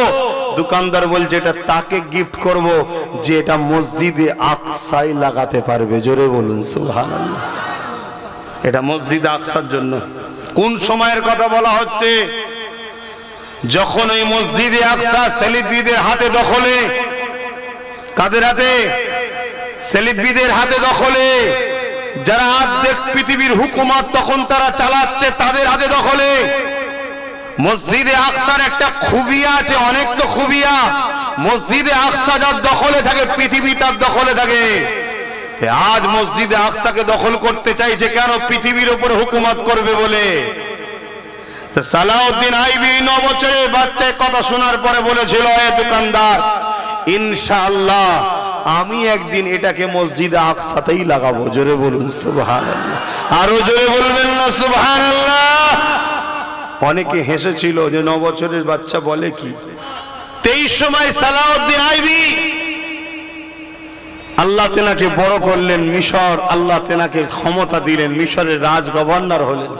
A: দোকানদার বলছে এটা তাকে গিফট করব যে এটা মসজিদে আকসায় লাগাতে পারবে। জোরে বলুন সুবহানাল্লাহ। এটা মসজিদে আকসার জন্য। কোন সময়ের কথা বলা হচ্ছে? যখন ওই মসজিদে আকসা সেলিব্রিদের হাতে দখলে। কাদের হাতে? সেলিব্রিদের হাতে দখলে। যারা অর্ধেক পৃথিবীর হুকুমত তখন তারা চালাচ্ছে, তাদের হাতে দখলে। মসজিদে আকসার একটা খুবিয়া আছে, অনেক তো খুবিয়া। মসজিদে আকসা যার দখলে থাকে, পৃথিবী তার দখলে থাকে। আজ মসজিদে আকসাকে দখল করতে চাইছে কেন? পৃথিবীর উপর হুকুমত করবে বলে। তো সালাউদ্দিন আইবি 9 বছরের বাচ্চার কথা শোনার পরে বলেছিল, এ দোকানদার, ইনশাআল্লাহ আমি একদিন এটাকে মসজিদে আকসাতেই লাগাবো। জোরে বলুন সুবহানাল্লাহ। আরো জোরে বলবেন না সুবহানাল্লাহ? অনেকে হেসেছিল যে 9 বছরের বাচ্চা বলে কি। 23 সময় সালাউদ্দিন আইবি আল্লাহ তেনাকে বড় করলেন। মিশর আল্লাহ তেনাকে ক্ষমতা দিলেন, মিশরের রাজ গভর্নর হলেন,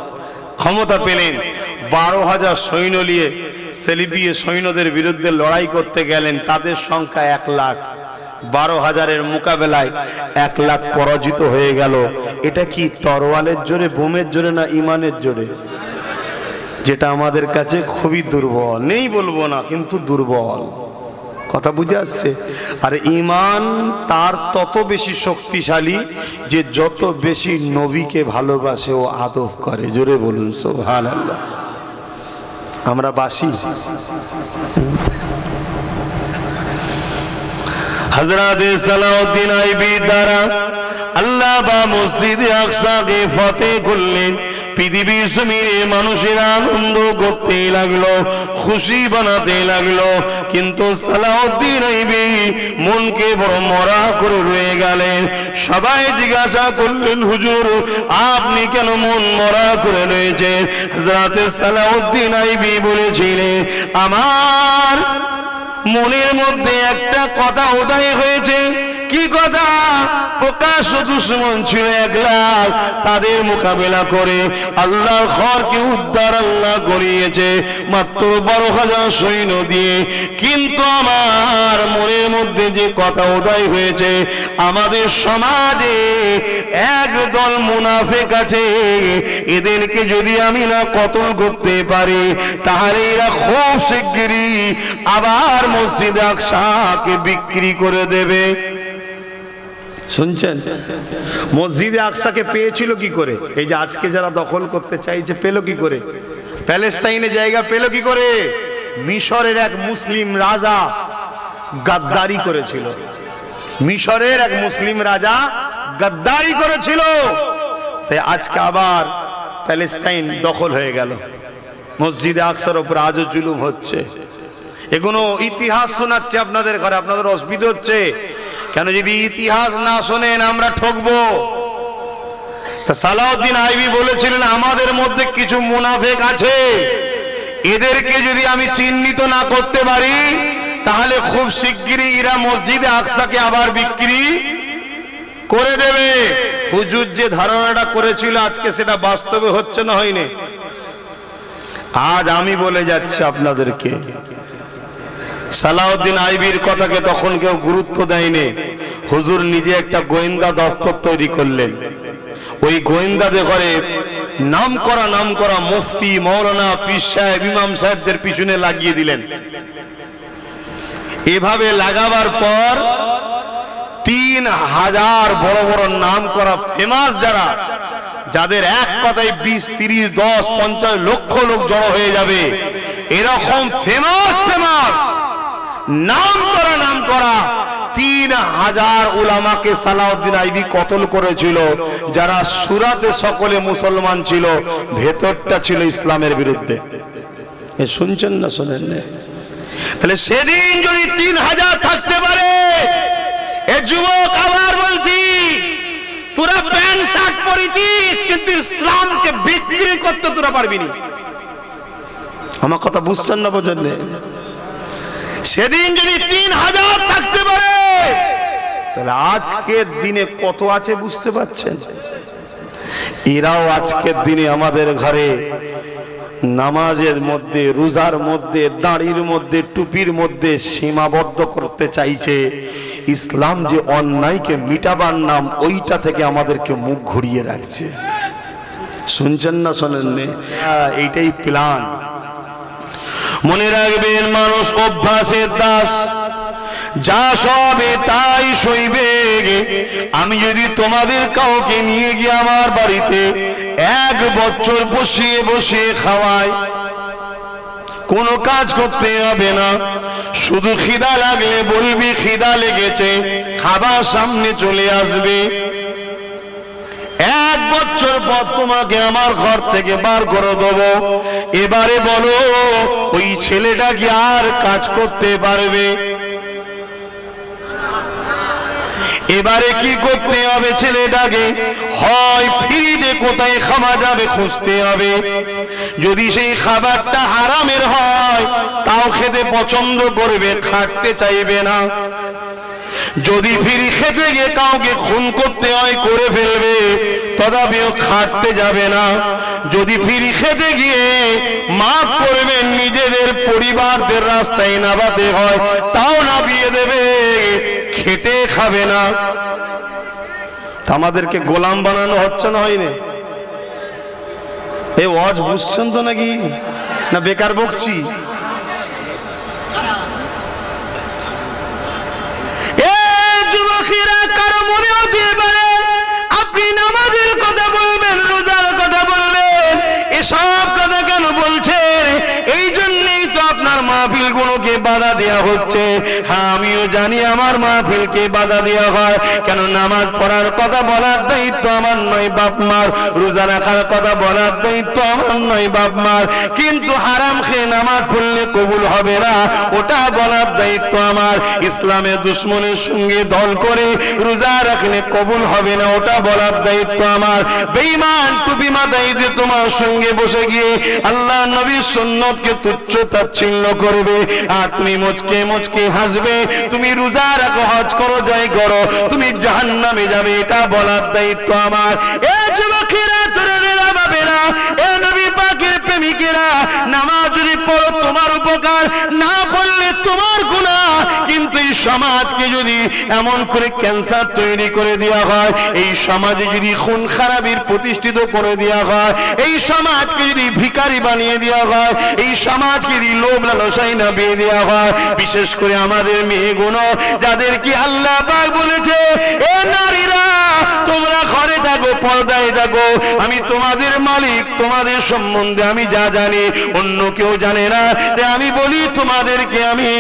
A: ক্ষমতা পেলেন। 12,000 সৈন্য নিয়ে সেলিবিয়ে সৈন্যদের বিরুদ্ধে লড়াই করতে গেলেন। তাদের সংখ্যা 1 লাখ। 12,000-এর মোকাবেলায় 1 লাখ পরাজিত হয়ে গেল। এটা কি তরোয়ালের জোরে, বোমের জোরে, না ইমানের জোরে? যেটা আমাদের কাছে খুবই দুর্বল, নেই বলবো না, কিন্তু দুর্বল। কথা বুঝে আসছে? আর ঈমান তার তত বেশি শক্তিশালী যে যত বেশি নবীকে ভালোবাসে ও আদব করে। জোরে বলুন সুবহানাল্লাহ। আমরা বাসি হযরত সালাউদ্দিন আইবি দ্বারা আল্লাহ বা মসজিদে আকসাকে ফতেহ করলেন। পৃথিবীর জমিনে মানুষেরা আনন্দ করতে লাগলো, খুশি বানাতে লাগলো। কিন্তু সালাউদ্দিন আইবি মনকে বড় মরা করে রয়ে গেলেন। সবাই জিজ্ঞাসা করলেন, হুজুর আপনি কেন মন মরা করে রয়েছেন? হযরত সালাউদ্দিন আইবি বলেছিলেন, আমার মনের মধ্যে একটা কথা উদয় হয়েছে। কি কথা? প্রকাশ্য দুশমন ছিল 1 লাখ, তাদের মোকাবেলা করে আল্লাহর ঘরকে উদ্ধার আল্লাহ করিয়েছে মাত্র 12,000 সৈন্য দিয়ে। কিন্তু আমার মনের মধ্যে যে কথা উদয় হয়েছে, আমাদের সমাজে একদল মুনাফিক আছে, এদেরকে যদি আমি না কতল করতে পারি তাহলে এরা খুব শিগগিরই আবার মসজিদ আকসাকে বিক্রি করে দেবে। শুনছেন? মসজিদে আকসাকে পেয়েছিল কি করে? এই যে আজকে যারা দখল করতে চাইছে পেল কি করে? প্যালেস্তাইনে জায়গা পেল কি করে? মিশরের এক মুসলিম রাজা গাদ্দারি করেছিল। মিশরের এক মুসলিম রাজা গাদ্দারি করেছিল, তাই আজকে আবার প্যালেস্তাইন দখল হয়ে গেল। মসজিদে আকসার উপর আজও জুলুম হচ্ছে। এগুলো ইতিহাস শোনাচ্ছে আপনাদের ঘরে, আপনাদের অসুবিধা হচ্ছে কেন? যদি ইতিহাস না শোনেন আমরা ঠকবো। সালাউদ্দিন আইবি বলেছিলেন আমাদের মধ্যে কিছু মুনাফিক আছে, এদেরকে যদি আমি চিহ্নিত না করতে পারি তাহলে খুব শিগগিরই এরা মসজিদে আকসাকে আবার বিক্রি করে দেবে। হুজুর যে ধারণাটা করেছিল আজকে সেটা বাস্তবে হচ্ছে না হয়নি? আজ আমি বলে যাচ্ছি আপনাদেরকে, সালাউদ্দিন আইবির কথাকে তখন কেউ গুরুত্ব দেয়নি। হুজুর নিজে একটা গোয়েন্দা দপ্তর তৈরি করলেন। ওই গোয়েন্দাদের ঘরে নাম করা মুফতি, মৌলানা, পীর সাহেব, ইমাম সাহেবদের পিছনে লাগিয়ে দিলেন। এভাবে লাগাবার পর 3000 বড় বড় নাম করা ফেমাস যারা, যাদের এক কথায় 20, 30, 10, 50 লক্ষ লোক জড়ো হয়ে যাবে, এরকম ফেমাস নাম করা 3000 উলামাকে সালাউদ্দিন আইবি কতল করেছিল, যারা সুরাতে সকলে মুসলমান ছিল, ভেতরটা ছিল ইসলামের বিরুদ্ধে। এ শুনছেন না শোনেন না? তাহলে সেদিন যদি 3000 থাকতে পারে, এ যুবক আবার বলছি, তোরা প্যান্ট শার্ট পরেছিস কিন্তু ইসলামকে বিক্রি করতে তোরা পারবি না। আমার কথা বুঝছেন না বোঝেন না? সেদিন যদি 3000 থাকতে পারে তাহলে আজকের দিনে কত আছে বুঝতে পারছেন? এরাও আজকের দিনে আমাদের ঘরে নামাজের মধ্যে, রোজার মধ্যে, দাড়ির মধ্যে, টুপির মধ্যে সীমাবদ্ধ করতে চাইছে। ইসলাম যে অন্যায়কে মিটাবার নাম, ওইটা থেকে আমাদেরকে মুখ ঘুরিয়ে রাখছে। শুনছেন না শোনেন না? এইটাই প্ল্যান। মনে রাখবেন, মানুষ অভ্যাসের দাস, যা সবে তাই সইবে। আমি যদি তোমাদের কাউকে নিয়ে গিয়ে আমার বাড়িতে 1 বছর বসিয়ে খাওয়াই, কোনো কাজ করতে হবে না, শুধু খিদা লাগলে বলবি খিদা লেগেছে, খাবার সামনে চলে আসবে। 1 বছর পর তোমাকে আমার ঘর থেকে বার করে দেবো। এবারে বলো, ওই ছেলেটা কি আর কাজ করতে পারবে? এবারে কি করতে হবে ছেলেটাকে? হয় ফিরে কোথায় খাওয়া যাবে খুঁজতে হবে। যদি সেই খাবারটা হারামের হয় তাও খেতে পছন্দ করবে, খাটতে চাইবে না। যদি ফিরি খেতে গিয়ে কাউকে খুন করতে হয় করে ফেলবে, তথাপিও খাটতে যাবে না। যদি ফিরি খেতে গিয়ে মাফ করবেন, নিজেদের পরিবারদের রাস্তায় নামাতে হয় তাও নামিয়ে দেবে, খেটে খাবে না। আমাদেরকে গোলাম বানানো হচ্ছে না হয়নি? এই ওয়াজ বুঝছেন তো নাকি না বেকার বকছি? কারো মনে হতে পারে আপনি নামাজের কথা বলবেন, রোজার কথা বললেন, এসব কথা কেন বলছেন? এই জন্যই তো আপনার মাহফিলগুলোকে বাধা দেওয়া হচ্ছে। হ্যাঁ, আমিও জানি আমার মাহফিলকে বাধা দেওয়া হয় কেন। নামাজ পড়ার কথা বলার দায়িত্ব আমার নয় বাপ মার, রোজা রাখার কথা বলার দায়িত্ব আমার নয় বাপ মার, কিন্তু হারাম খেয়ে নামাজ পড়লে কবুল হবে না ওটা বলার দায়িত্ব আমার। ইসলামের দুশ্মনের সঙ্গে দল করে রোজা রাখলে কবুল হবে না ওটা বলার দায়িত্ব আমার। বেঈমান টুপি মাথায় দিয়ে তোমার সঙ্গে বসে গিয়ে আল্লাহ নবীর সুন্নতকে তুচ্ছ তাচ্ছিল্য করবে, আর তুমি মুচকে মুচকে হাসবে, তুমি রোজা রাখো, হজ করো, যাই করো, তুমি জাহান্নামে যাবে, এটা বলার দায়িত্ব আমার। এ যুবকেরা, তরুণেরা, বাবেরা, এ নবী পাকের প্রেমিকেরা, নামাজ যদি পড়ো তোমার উপকার, না পড়লে তোমার গুনাহ। কিন্তু এই সমাজকে যদি এমন করে ক্যান্সার তৈরি করে দেওয়া হয়, এই সমাজে যদি খুন খারাপির প্রতিষ্ঠিত করে দেওয়া হয়, এই সমাজকে যদি ভিখারি বানিয়ে দেওয়া হয়, এই সমাজকে যদি লোভ লালসায় না বিয়ে দেওয়া হয়, বিশেষ করে আমাদের মেয়েগুলো যাদেরকে আল্লাহ পাক বলেছে, এ নারীরা তোমরা ঘরে থাকো, পর্দায় থাকো, আমি তোমাদের মালিক, তোমাদের সম্বন্ধে আমি যা জানি অন্য কেউ জানে না, যে আমি বলি তোমাদেরকে আমি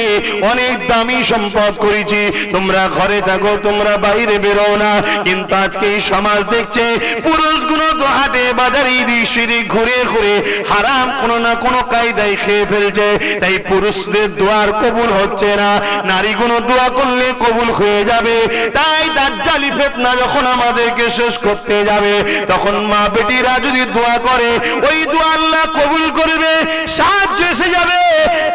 A: অনেক দামি সম্পদ করেছি, তোমরা ঘরে থাকো, তোমরা বাইরে বেরো না। কিন্তু আজকে এই সমাজ দেখছে পুরুষগুলো তো হাটে বাজারে দিশিরি ঘুরে ঘুরে হারাম কোনো না কোনো কায়দায় খেয়ে ফেলছে, তাই পুরুষদের দোয়ার কবুল হচ্ছে না, নারীগুলো দোয়া করলে কবুল হয়ে যাবে। তাই দাজ্জালি ফিতনা যখন আমাদেরকে শেষ করতে যাবে, তখন মা বেটিরা যদি দোয়া করে, ওই দোয়া আল্লাহ কবুল করবে, সাহায্য এসে যাবে।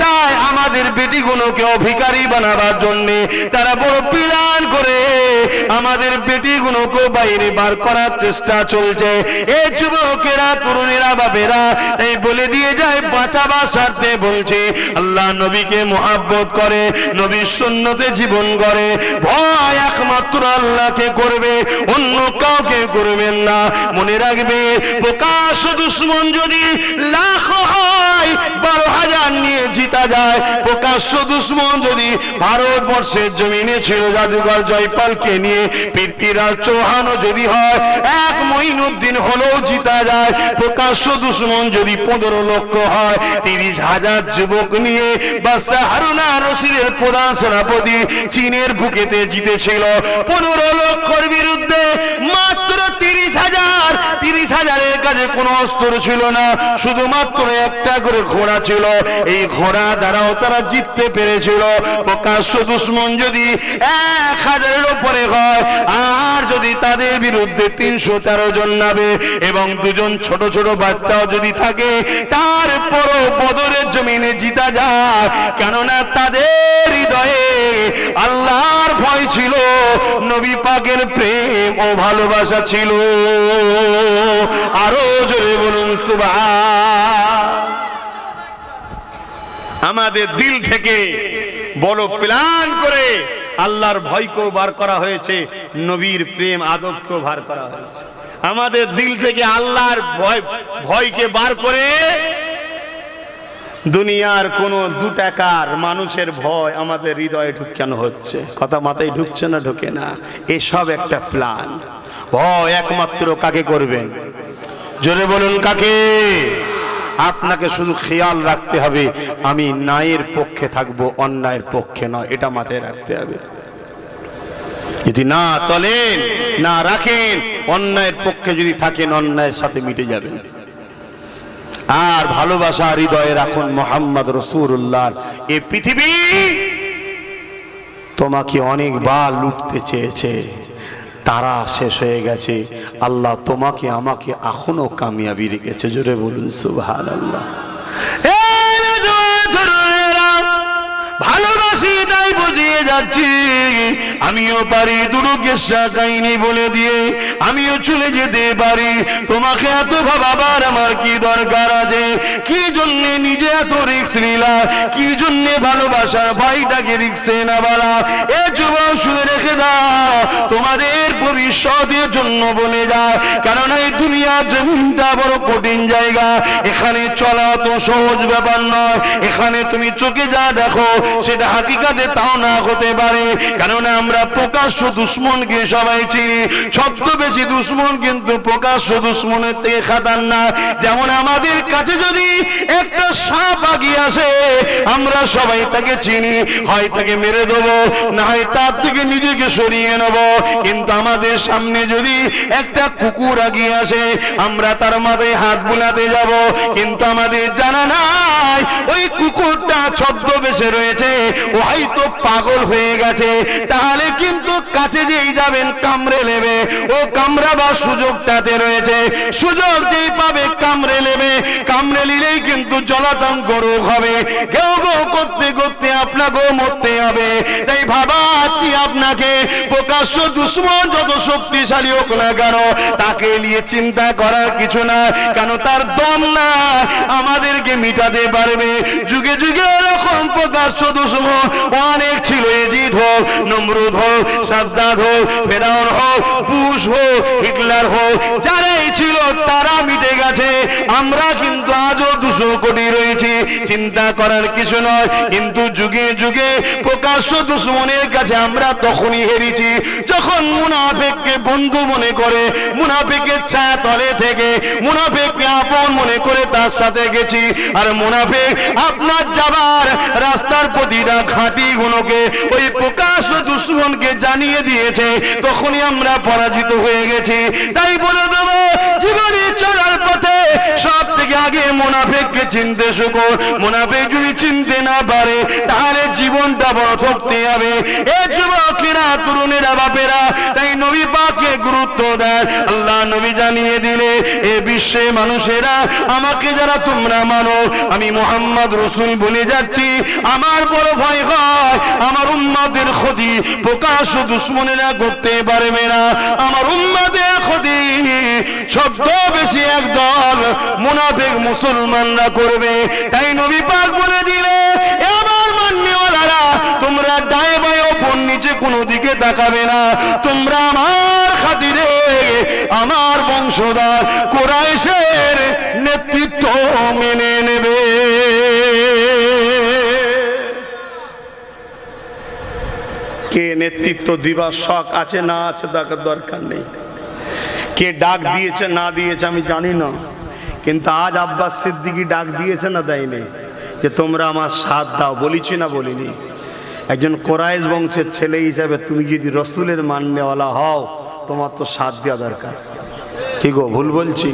A: তাই আমাদের বেটিগুলোকে অভিকারী বানাবার জন্য তারা বড় প্ল্যান করে আমাদের বেটিগুলোকে বাইরে বার করার চেষ্টা চলছে। এই যুবকেরা, তরুণেরা, বাবেরা, এই বলে দিয়ে যায় বাঁচাবার স্বার্থে বলছে, আল্লাহ নবীকে মুহাব্বত করে, নবীর সুন্নতে জীবন করে, ভয় একমাত্র আল্লাহকে করবে, অন্য কাউকে করবেন না। মনে রাখবে, প্রকাশ্য দুশ্মন যদি লাখ হয়, 12,000 নিয়ে জিতা যায়। প্রকাশ্য দুশ্মন যদি ভারতবর্ষের জমিনে ছিল, জাদুঘর জয়পালকে নিয়ে পৃথ্বীরাজ চৌহানও যদি হয়, 1 মঈনুদ্দিন হলেও জিতা যায়। প্রকাশ্য দুশ্মন যদি 15 লক্ষ হয়, 30,000 যুবক নিয়ে বাদশা হারুনা রশিদের প্রধান সেনাপতি চীনের বুকেতে জিতেছিল। 15 লক্ষর বিরুদ্ধে মাত্র 30,000। 30,000-এর কাছে কোনো অস্ত্র ছিল না, শুধুমাত্র একটা করে ঘোড়া ছিল। এই ঘোড়া দ্বারাও তারা জিততে পেরেছিল। প্রকাশ্য দুশ্মন যদি 1,000-এর উপরে হয়, আর যদি তাদের বিরুদ্ধে 313 জন নামে এবং 2 জন ছোট ছোট বাচ্চাও যদি থাকে, তারপরও বদরের জমিনে জিতা যায়, কেননা তাদের হৃদয়ে আল্লাহর ভয় ছিল, নবী পাকের প্রেম ও ভালোবাসা ছিল। আরো জোরে বলুন সুবহান। আমাদের দিল থেকে বড় প্ল্যান করে আল্লাহর ভয়কেও বার করা হয়েছে, নবীর প্রেম আদবকেও বার করা হয়েছে। আমাদের দিল থেকে আল্লাহর ভয়কে বার করে দুনিয়ার কোনো 2 টাকার মানুষের ভয় আমাদের হৃদয়ে ঢুকানো হচ্ছে। কথা মাথায় ঢুকছে না? ঢোকে না। এসব একটা প্ল্যান। ভয় একমাত্র কাকে করবেন? জোরে বলুন, কাকে? আপনাকে শুধু খেয়াল রাখতে হবে, আমি ন্যায়ের পক্ষে থাকবো, অন্যায়ের পক্ষে নয়, এটা মাথায় রাখতে হবে। যদি না চলেন, না রাখেন, অন্যায়ের পক্ষে যদি থাকেন, অন্যায়ের সাথে মিটে যাবেন। আর ভালোবাসা হৃদয়ে রাখুন মুহাম্মদ রাসূলুল্লাহ। এই পৃথিবী তোমাকে অনেকবার লুটতে চেয়েছে, তারা শেষ হয়ে গেছে, আল্লাহ তোমাকে আমাকে এখনো কামিয়াবি রেখেছে। জোরে বলুন সুবহানাল্লাহ। ভালোবাসি তাই বুঝিয়ে যাচ্ছি, আমিও পারি দুরুকেশা কাহিনী বলে দিয়ে আমিও চলে যেতে পারি। তোমাকে এত ভাবার আমার কি দরকার আছে? কি জন্যে নিজে এত রিক্স নিলা? কি জন্যে ভালোবাসার ভাইটাকে রিক্সে না বলা? এ যুবক শুনে রেখে দাও, তোমাদের ভবিষ্যতের জন্য বলে যায়, কারণ এই দুনিয়ার জমিনটা বড় কঠিন জায়গা। এখানে চলা তো সহজ ব্যাপার নয়। এখানে তুমি চোখে যা দেখো সেটা হাকিকাতে তাও না হতে পারে, কারণ আমরা প্রকাশ্য দুশ্মনকে সবাই চিনি, ছদ্মবেশী দুশ্মন কিন্তু প্রকাশ্য দুশ্মনের থেকে খাতারনাক। যেমন আমাদের কাছে যদি একটা সাপ আগিয়ে আসে, আমরা সবাই তাকে চিনি, হয় তাকে মেরে দেবো, না হয় তার থেকে নিজেকে সরিয়ে নেব। কিন্তু আমাদের সামনে যদি একটা কুকুর আগিয়ে আসে, আমরা তার মাথায় হাত বুলাতে যাব, কিন্তু আমাদের জানা নাই ওই কুকুরটা ছদ্মবেশে রয়েছে, ও হয়তো পাগল হয়ে গেছে। তাহলে কিন্তু কাছে যেই যাবেন কামড়ে নেবে। ও কামড়াবার সুযোগটাতে রয়েছে। সুযোগ যেই পাবে কামড়ে নেবে, কামড়ে নিলেই কিন্তু জলাতঙ্ক রোগ হবে। কেউ গো করতে করতে আপনাকেও মরতে হবে। তাই ভাবাচ্ছি আপনাকে, প্রকাশ্য দুশ্মন যত শক্তিশালী হোক না কেন, তাকে নিয়ে চিন্তা করার কিছু না, কেন তার দম না আমাদেরকে মিটাতে পারবে। যুগে যুগে এরকম প্রকাশ্য দুশ্মন অনেক ছিল। এজিদ হোক, নমরুদ হোক, সাদ্দাত হোক, ফেরাউন হোক, বুশ হোক, হিটলার হোক, যারাই ছিল তারা মিটে গেছে। আমরা কিন্তু আজও 200 কোটি রয়েছি, চিন্তা করার কিছু নয়। কিন্তু যুগে যুগে প্রকাশ্য দুশ্মনের কাছে আমরা তখনই হেরেছি যখন মুনাফিককে বন্ধু মনে করে, মুনাফিকের ছায়া তলে থেকে মুনাফিককে আপন মনে করে তার সাথে গেছি। আর মুনাফিক আপনার যাবার রাস্তার প্রতিটা ঘাঁটি গুলোকে ওই প্রকাশ্য দুশ্মনকে জানিয়ে দিয়েছে, তখনই আমরা পরাজিত হয়ে গেছি। তাই বলে দেব, জীবনে চলার পথে সব থেকে আগে মুনাফিককে চিনতে শেখো। মুনাফিক যদি চিনতে না পারে তাহলে জীবনটা বড় ঠকতে হবে। এ যুবকেরা, তরুণেরা, বাপেরা, তাই নবী পাককে গুরুত্ব দেন। আল্লাহ নবী জানিয়ে দিলে, এ বিশ্বে মানুষেরা আমাকে যারা তোমরা মানো, আমি মুহাম্মদ রাসূল বলে যাচ্ছি, আমার বড় ভয় হয় আমার উম্মতের ক্ষতি প্রকাশ্য দুশ্মনেরা করতে পারবে না। আমার উম্মতের ক্ষতি শব্দ বেশি একদল মুনাফিক মুসলমানরা করবে। তাই নবী পাক বলে দিলে, আমার মান্যওয়ালারা, তোমরা ডায়ে বায়ে ওপর নিচে কোনো দিকে তাকাবে না। তোমরা আমার খাতিরে আমার বংশধর কুরাইশের নেতৃত্ব মেনে নেবে। কে নেতৃত্ব দিবার শখ আছে না আছে তার দরকার নেই। কে ডাক দিয়েছে না দিয়েছে আমি জানি না, কিন্তু আজ আব্বাস সিদ্দিকী ডাক দিয়েছে না দেয়নি যে তোমরা আমার সাথ দাও? বলেছি না বলিনি? একজন কোরাইশ বংশের ছেলে হিসাবে তুমি যদি রসুলের মাননেওয়ালা হও, তোমার তো সাথ দেওয়া দরকার। কি গো, ভুল বলছি?